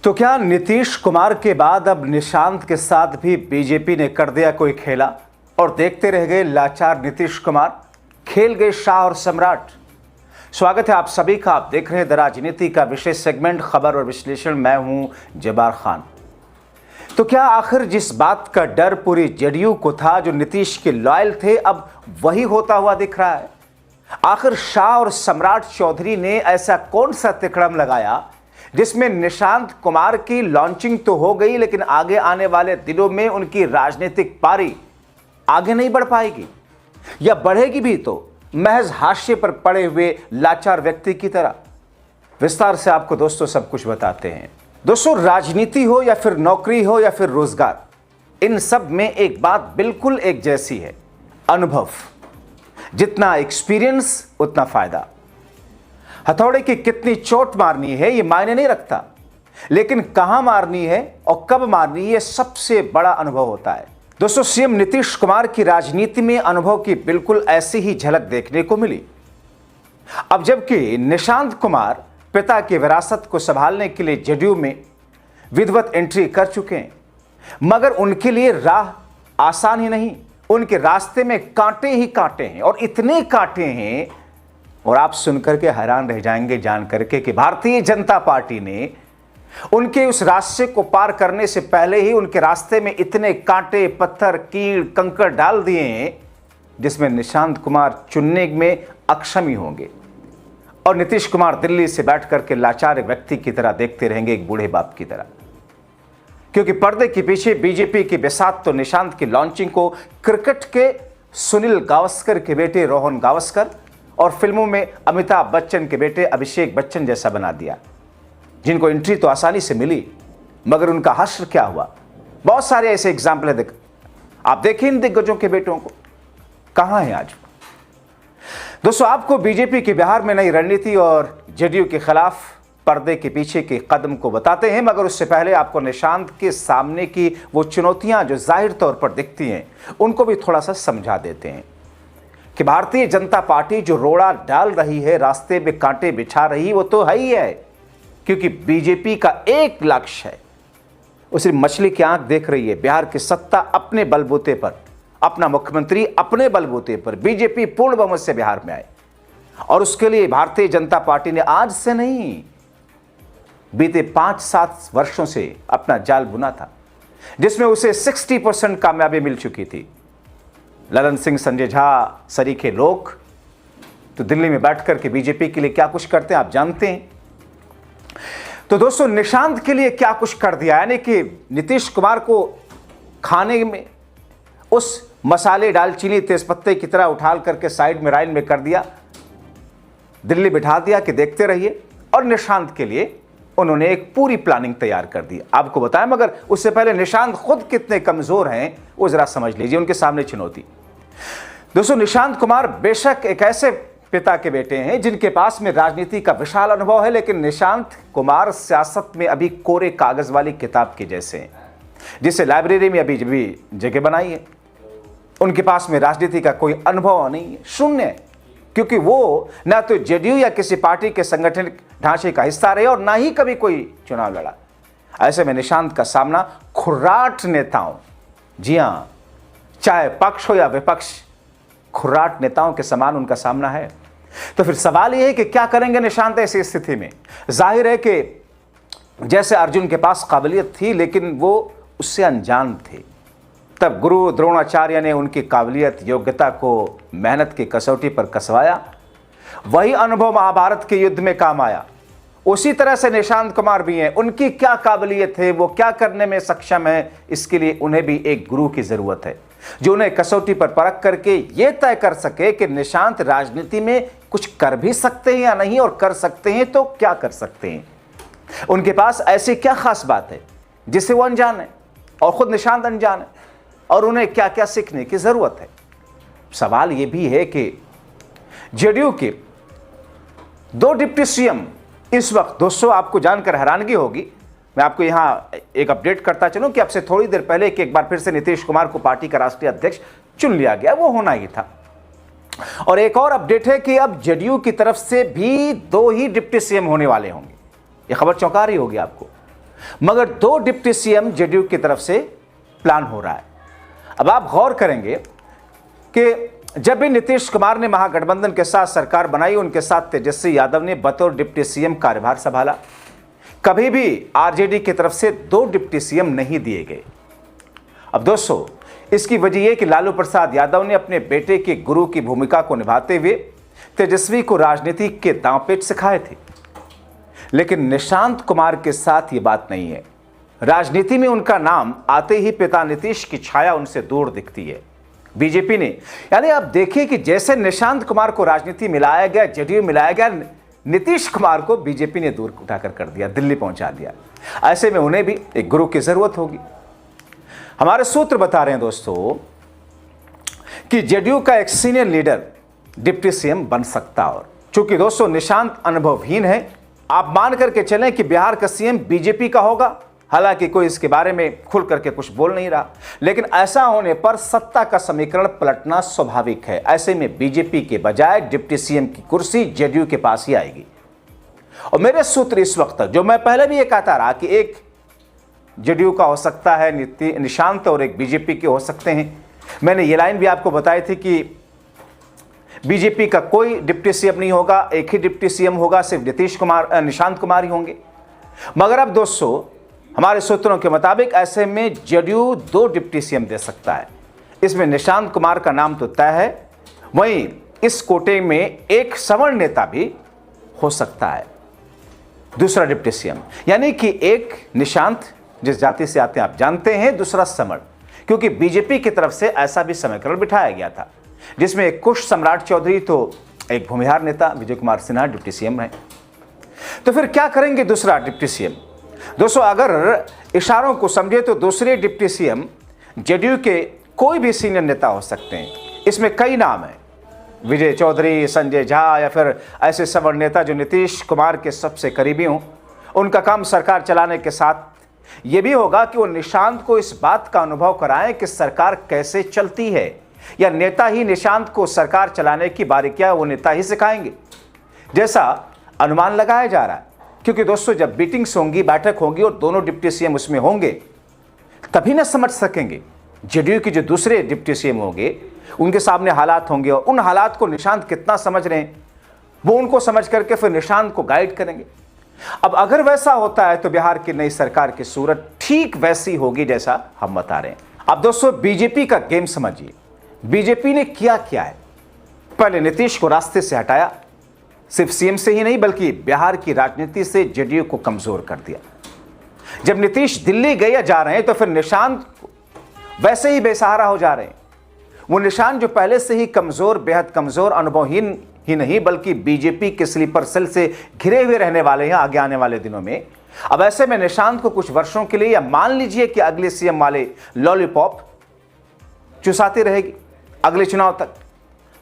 तो क्या नीतीश कुमार के बाद अब निशांत के साथ भी बीजेपी ने कर दिया कोई खेला और देखते रह गए लाचार नीतीश कुमार, खेल गए शाह और सम्राट। स्वागत है आप सभी का। आप देख रहे हैं द राजनीति का विशेष सेगमेंट खबर और विश्लेषण। मैं हूं जब्बार खान। तो क्या आखिर जिस बात का डर पूरी जेडीयू को था, जो नीतीश के लॉयल थे, अब वही होता हुआ दिख रहा है? आखिर शाह और सम्राट चौधरी ने ऐसा कौन सा तिकड़म लगाया जिसमें निशांत कुमार की लॉन्चिंग तो हो गई, लेकिन आगे आने वाले दिनों में उनकी राजनीतिक पारी आगे नहीं बढ़ पाएगी, या बढ़ेगी भी तो महज हाशिए पर पड़े हुए लाचार व्यक्ति की तरह? विस्तार से आपको दोस्तों सब कुछ बताते हैं। दोस्तों, राजनीति हो या फिर नौकरी हो या फिर रोजगार, इन सब में एक बात बिल्कुल एक जैसी है, अनुभव। जितना एक्सपीरियंस उतना फायदा। हथौड़े की कितनी चोट मारनी है ये मायने नहीं रखता, लेकिन कहां मारनी है और कब मारनी है, सबसे बड़ा अनुभव होता है। दोस्तों, सीएम नीतीश कुमार की राजनीति में अनुभव की बिल्कुल ऐसी ही झलक देखने को मिली। अब जबकि निशांत कुमार पिता की विरासत को संभालने के लिए जेडीयू में विधिवत एंट्री कर चुके हैं, मगर उनके लिए राह आसान ही नहीं, उनके रास्ते में कांटे ही कांटे हैं, और इतने कांटे हैं, और आप सुनकर के हैरान रह जाएंगे जान करके कि भारतीय जनता पार्टी ने उनके उस रास्ते को पार करने से पहले ही उनके रास्ते में इतने कांटे, पत्थर, कीड़, कंकड़ डाल दिए हैं जिसमें निशांत कुमार चुनने में अक्षम ही होंगे, और नीतीश कुमार दिल्ली से बैठ करके लाचार व्यक्ति की तरह देखते रहेंगे, एक बूढ़े बाप की तरह। क्योंकि पर्दे के पीछे बीजेपी की बिसात तो निशांत की लॉन्चिंग को क्रिकेट के सुनील गावस्कर के बेटे रोहन गावस्कर और फिल्मों में अमिताभ बच्चन के बेटे अभिषेक बच्चन जैसा बना दिया, जिनको एंट्री तो आसानी से मिली, मगर उनका हश्र क्या हुआ? बहुत सारे ऐसे एग्जाम्पल है। आप देखिए इन दिग्गजों के बेटों को, कहां है आज? दोस्तों, आपको बीजेपी के बिहार में नई रणनीति और जेडीयू के खिलाफ पर्दे के पीछे के कदम को बताते हैं, मगर उससे पहले आपको निशांत के सामने की वो चुनौतियां जो जाहिर तौर पर दिखती हैं, उनको भी थोड़ा सा समझा देते हैं कि भारतीय जनता पार्टी जो रोड़ा डाल रही है, रास्ते में कांटे बिछा रही, वो तो है ही है। क्योंकि बीजेपी का एक लक्ष्य है, वो सिर्फ मछली की आंख देख रही है। बिहार की सत्ता अपने बलबूते पर, अपना मुख्यमंत्री अपने बलबूते पर, बीजेपी पूर्ण बहुमत से बिहार में आए, और उसके लिए भारतीय जनता पार्टी ने आज से नहीं, बीते 5-7 वर्षों से अपना जाल बुना था, जिसमें उसे 60% कामयाबी मिल चुकी थी। ललन सिंह, संजय झा सरीखे लोग तो दिल्ली में बैठकर के बीजेपी के लिए क्या कुछ करते हैं आप जानते हैं। तो दोस्तों, निशांत के लिए क्या कुछ कर दिया, यानी कि नीतीश कुमार को खाने में उस मसाले, दालचीनी, तेजपत्ते की तरह उठाल करके साइड में लाइन में कर दिया, दिल्ली बिठा दिया कि देखते रहिए, और निशांत के लिए उन्होंने एक पूरी प्लानिंग तैयार कर दी। आपको बताएं, मगर उससे पहले निशांत खुद कितने कमजोर हैं वो जरा समझ लीजिए, उनके सामने चुनौती। दोस्तों, निशांत कुमार बेशक एक ऐसे पिता के बेटे हैं जिनके पास में राजनीति का विशाल अनुभव है, लेकिन निशांत कुमार सियासत में अभी कोरे कागज वाली किताब के जैसे हैं, जिसे लाइब्रेरी में अभी भी जगह बनाई है। उनके पास में राजनीति का कोई अनुभव नहीं है, शून्य है, क्योंकि वो ना तो जेडीयू या किसी पार्टी के संगठन ढांचे का हिस्सा रहे और ना ही कभी कोई चुनाव लड़ा। ऐसे में निशांत का सामना खुर्राट नेताओं, जी हां, चाहे पक्ष हो या विपक्ष, खुर्राट नेताओं के समान उनका सामना है। तो फिर सवाल यह है कि क्या करेंगे निशांत ऐसी स्थिति में? जाहिर है कि जैसे अर्जुन के पास काबिलियत थी, लेकिन वो उससे अनजान थे। तब गुरु द्रोणाचार्य ने उनकी काबिलियत, योग्यता को मेहनत की कसौटी पर कसवाया। वही अनुभव महाभारत के युद्ध में काम आया। उसी तरह से निशांत कुमार भी हैं। उनकी क्या काबिलियत है, वो क्या करने में सक्षम है, इसके लिए उन्हें भी एक गुरु की जरूरत है, जो उन्हें कसौटी पर परख करके ये तय कर सके कि निशांत राजनीति में कुछ कर भी सकते हैं या नहीं, और कर सकते हैं तो क्या कर सकते हैं। उनके पास ऐसी क्या खास बात है जिससे वो अनजान है, और खुद निशांत अनजान है, और उन्हें क्या क्या सीखने की जरूरत है। सवाल यह भी है कि जेडीयू के 2 डिप्टी सीएम इस वक्त, दोस्तों आपको जानकर हैरानगी होगी, मैं आपको यहां एक अपडेट करता चलूं कि अब से थोड़ी देर पहले कि एक बार फिर से नीतीश कुमार को पार्टी का राष्ट्रीय अध्यक्ष चुन लिया गया, वो होना ही था। और एक और अपडेट है कि अब जेडीयू की तरफ से भी 2 ही डिप्टी सीएम होने वाले होंगे। यह खबर चौंका रही होगी आपको। मगर 2 डिप्टी सीएम जेडीयू की तरफ से प्लान हो रहा है। अब आप गौर करेंगे कि जब भी नीतीश कुमार ने महागठबंधन के साथ सरकार बनाई, उनके साथ तेजस्वी यादव ने बतौर डिप्टी सीएम कार्यभार संभाला। कभी भी आरजेडी की तरफ से 2 डिप्टी सीएम नहीं दिए गए। अब दोस्तों, इसकी वजह यह कि लालू प्रसाद यादव ने अपने बेटे के गुरु की भूमिका को निभाते हुए तेजस्वी को राजनीति के दांवपेच सिखाए थे। लेकिन निशांत कुमार के साथ ये बात नहीं है। राजनीति में उनका नाम आते ही पिता नीतीश की छाया उनसे दूर दिखती है। बीजेपी ने, यानी आप देखिए कि जैसे निशांत कुमार को राजनीति मिलाया गया, जेडीयू मिलाया गया, नीतीश कुमार को बीजेपी ने दूर उठाकर कर दिया, दिल्ली पहुंचा दिया। ऐसे में उन्हें भी एक गुरु की जरूरत होगी। हमारे सूत्र बता रहे हैं दोस्तों कि जेडीयू का एक सीनियर लीडर डिप्टी सीएम बन सकता। और चूंकि दोस्तों निशांत अनुभवहीन है, आप मान करके चलें कि बिहार का सीएम बीजेपी का होगा। हालांकि कोई इसके बारे में खुल करके कुछ बोल नहीं रहा, लेकिन ऐसा होने पर सत्ता का समीकरण पलटना स्वाभाविक है। ऐसे में बीजेपी के बजाय डिप्टी सीएम की कुर्सी जेडीयू के पास ही आएगी। और मेरे सूत्र इस वक्त तक, जो मैं पहले भी ये कहता रहा कि एक जेडीयू का हो सकता है निशांत और एक बीजेपी के हो सकते हैं। मैंने ये लाइन भी आपको बताई थी कि बीजेपी का कोई डिप्टी सीएम नहीं होगा, एक ही डिप्टी सीएम होगा, सिर्फ निशांत कुमार ही होंगे। मगर अब दोस्तों हमारे सूत्रों के मुताबिक ऐसे में जेडीयू 2 डिप्टी सीएम दे सकता है। इसमें निशांत कुमार का नाम तो तय है, वहीं इस कोटे में एक सवर्ण नेता भी हो सकता है, दूसरा डिप्टी सीएम। यानी कि एक निशांत जिस जाति से आते हैं आप जानते हैं, दूसरा समण, क्योंकि बीजेपी की तरफ से ऐसा भी समीकरण बिठाया गया था जिसमें एक कुश सम्राट चौधरी तो एक भूमिहार नेता विजय कुमार सिन्हा डिप्टी सीएम है। तो फिर क्या करेंगे दूसरा डिप्टी सीएम? दोस्तों अगर इशारों को समझे तो दूसरे डिप्टी सीएम जेडीयू के कोई भी सीनियर नेता हो सकते हैं। इसमें कई नाम हैं, विजय चौधरी, संजय झा, या फिर ऐसे सवर्ण नेता जो नीतीश कुमार के सबसे करीबी हों। उनका काम सरकार चलाने के साथ यह भी होगा कि वो निशांत को इस बात का अनुभव कराएं कि सरकार कैसे चलती है, या नेता ही निशांत को सरकार चलाने की बारीकियां वो नेता ही सिखाएंगे, जैसा अनुमान लगाया जा रहा है। क्योंकि दोस्तों जब मीटिंग्स होंगी, बैठक होगी और दोनों डिप्टी सीएम उसमें होंगे, तभी ना समझ सकेंगे। जेडीयू के जो दूसरे डिप्टी सीएम होंगे उनके सामने हालात होंगे और उन हालात को निशांत कितना समझ रहे हैं, वो उनको समझ करके फिर निशांत को गाइड करेंगे। अब अगर वैसा होता है तो बिहार की नई सरकार की सूरत ठीक वैसी होगी जैसा हम बता रहे हैं। अब दोस्तों बीजेपी का गेम समझिए। बीजेपी ने किया क्या है? पहले नीतीश को रास्ते से हटाया, सिर्फ सीएम से ही नहीं बल्कि बिहार की राजनीति से जेडीयू को कमजोर कर दिया। जब नीतीश दिल्ली गए या जा रहे हैं तो फिर निशांत वैसे ही बेसहारा हो जा रहे हैं। वो निशांत जो पहले से ही कमजोर, बेहद कमजोर, अनुभवहीन ही नहीं बल्कि बीजेपी के स्लीपर सेल से घिरे हुए रहने वाले हैं आगे आने वाले दिनों में। अब ऐसे में निशांत को कुछ वर्षों के लिए, या मान लीजिए कि अगले सीएम वाले लॉलीपॉप चुसाती रहेगी अगले चुनाव तक,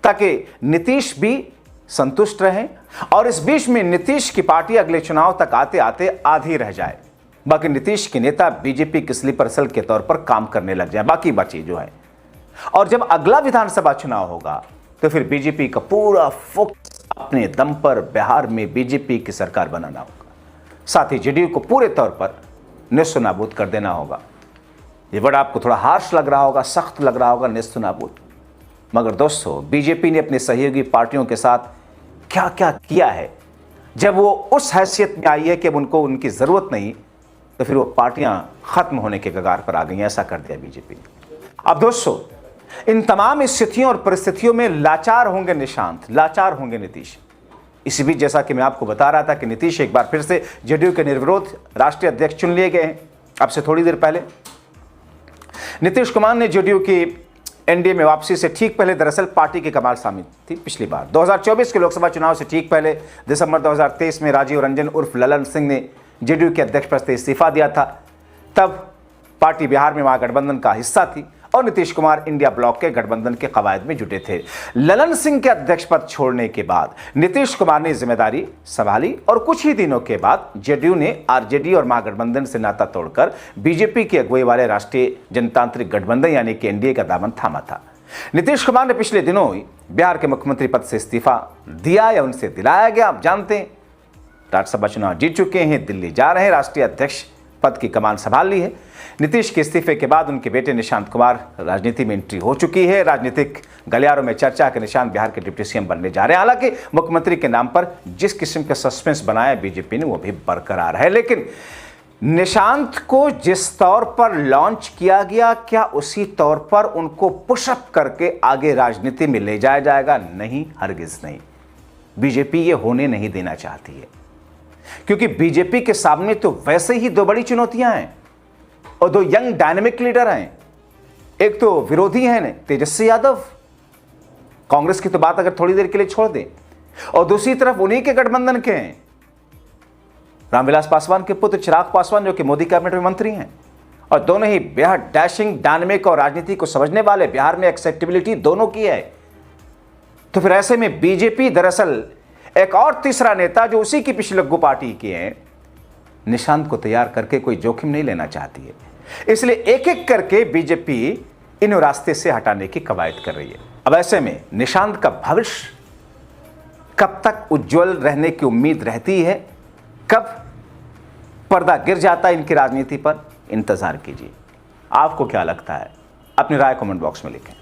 ताकि नीतीश भी संतुष्ट रहें और इस बीच में नीतीश की पार्टी अगले चुनाव तक आते आते आधी रह जाए। बाकी नीतीश के नेता बीजेपी के स्लीपर सेल के तौर पर काम करने लग जाए, बाकी बची जो है। और जब अगला विधानसभा चुनाव होगा तो फिर बीजेपी का पूरा फोकस अपने दम पर बिहार में बीजेपी की सरकार बनाना होगा, साथ ही जेडीयू को पूरे तौर पर नेस्तनाबूद कर देना होगा। ये वर्ड आपको थोड़ा हार्श लग रहा होगा, सख्त लग रहा होगा, नेस्तनाबूद, मगर दोस्तों बीजेपी ने अपने सहयोगी पार्टियों के साथ क्या क्या किया है। जब वो उस हैसियत में आई है कि अब उनको उनकी जरूरत नहीं, तो फिर वो पार्टियां खत्म होने के कगार पर आ गई। ऐसा कर दिया बीजेपी ने। अब दोस्तों इन तमाम स्थितियों और परिस्थितियों में लाचार होंगे निशांत, लाचार होंगे नीतीश। इसी बीच जैसा कि मैं आपको बता रहा था कि नीतीश एक बार फिर से जेडीयू के निर्विरोध राष्ट्रीय अध्यक्ष चुन लिए गए हैं। अब से थोड़ी देर पहले नीतीश कुमार ने जेडीयू की एनडीए में वापसी से ठीक पहले दरअसल पार्टी की कमान शामिल थी। पिछली बार 2024 के लोकसभा चुनाव से ठीक पहले दिसंबर 2023 में राजीव रंजन उर्फ ललन सिंह ने जेडीयू के अध्यक्ष पद से इस्तीफा दिया था। तब पार्टी बिहार में महागठबंधन का हिस्सा थी और नीतीश कुमार इंडिया ब्लॉक के गठबंधन के कवायद में जुटे थे। ललन सिंह के अध्यक्ष पद छोड़ने के बाद नीतीश कुमार ने जिम्मेदारी संभाली और कुछ ही दिनों के बाद जेडीयू ने आरजेडी और महागठबंधन से नाता तोड़कर बीजेपी की अगुवाई वाले राष्ट्रीय जनतांत्रिक गठबंधन यानी कि एनडीए का दामन थामा था। नीतीश कुमार ने पिछले दिनों ही बिहार के मुख्यमंत्री पद से इस्तीफा दिया या उनसे दिलाया गया। आप जानते हैं राज्यसभा चुनाव जीत चुके हैं, दिल्ली जा रहे हैं, राष्ट्रीय अध्यक्ष पद की कमान संभाल ली है। नीतीश के इस्तीफे के बाद उनके बेटे निशांत कुमार राजनीति में एंट्री हो चुकी है। राजनीतिक गलियारों में चर्चा के निशांत बिहार के डिप्टी सीएम बनने जा रहे हैं। हालांकि मुख्यमंत्री के नाम पर जिस किस्म का सस्पेंस बनाया बीजेपी ने वो भी बरकरार है, लेकिन निशांत को जिस तौर पर लॉन्च किया गया, क्या उसी तौर पर उनको पुशअप करके आगे राजनीति में ले जाया जाएगा? नहीं, हरगिज नहीं। बीजेपी ये होने नहीं देना चाहती है, क्योंकि बीजेपी के सामने तो वैसे ही दो बड़ी चुनौतियां हैं और दो यंग डायनेमिक लीडर हैं। एक तो विरोधी हैं तेजस्वी यादव, कांग्रेस की तो बात अगर थोड़ी देर के लिए छोड़ दें, और दूसरी तरफ उन्हीं के गठबंधन के हैं रामविलास पासवान के पुत्र चिराग पासवान, जो कि मोदी कैबिनेट में मंत्री हैं, और दोनों ही बेहद डैशिंग, डायनेमिक और राजनीति को समझने वाले। बिहार में एक्सेप्टेबिलिटी दोनों की है। तो फिर ऐसे में बीजेपी दरअसल एक और तीसरा नेता जो उसी की पिछलग्गू पार्टी के हैं, निशांत को तैयार करके कोई जोखिम नहीं लेना चाहती है। इसलिए एक एक करके बीजेपी इन रास्ते से हटाने की कवायद कर रही है। अब ऐसे में निशांत का भविष्य कब तक उज्जवल रहने की उम्मीद रहती है, कब पर्दा गिर जाता है इनकी राजनीति पर, इंतजार कीजिए। आपको क्या लगता है? अपनी राय कमेंट बॉक्स में लिखें।